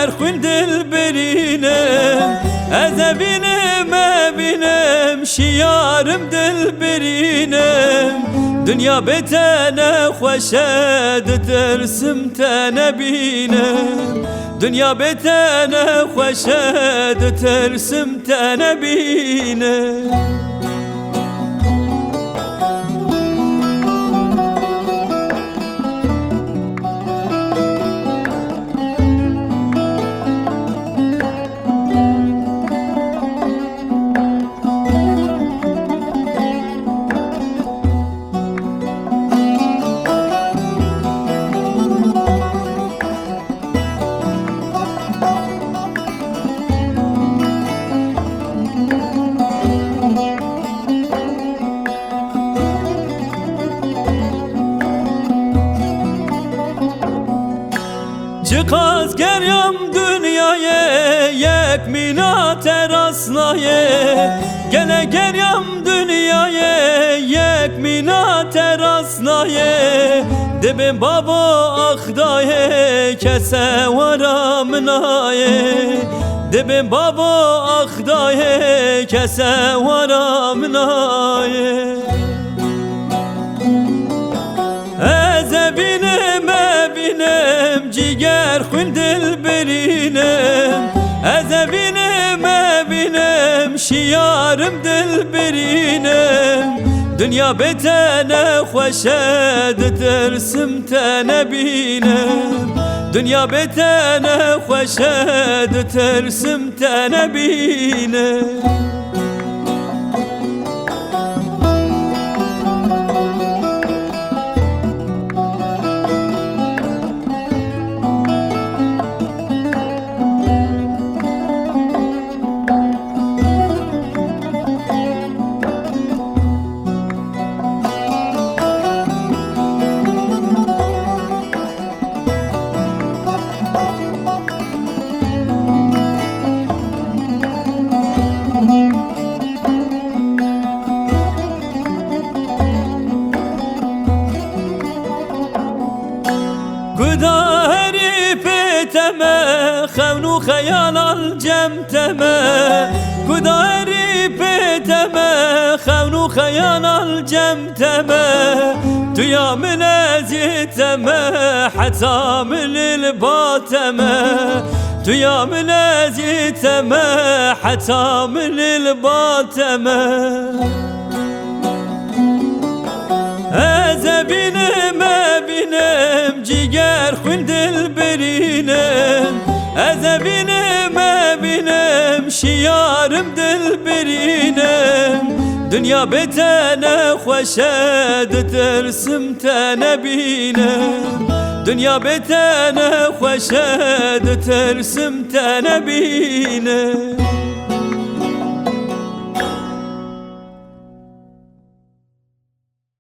جگر خوین دل برینم از بینم بینم شیارم دل برینم دنیا بتنه خوشد ترسم تنه بینم دنیا بتنه خوشد ترسم تنه بینم چقدر گریم دنیای یک مینا تراسنایه گله گریم دنیای یک مینا تراسنایه دبیم بابا اخدایه کسه ورا منایه دبیم بابا اخدایه کسه ورا منایه از بینم جگر خوین دل برینم از بینم شیارم دل برینم دنیا بتنه خوشد ترسم تنه بینم دنیا بتنه خوشد ترسم تنه بینم گداری پیتمه خونو خیال الجمتمه گداری پیتمه خونو خیال الجمتمه تو یا من ازیتمه حتی من الباتمه تو یا من ازیتمه حتی من الباتمه از بینم جگر خوین دل برینم از بینم شیارم دل برینم دنیا بتنه خوشد ترسم تنه بینم دنیا بتنه خوشد ترسم تنه بینم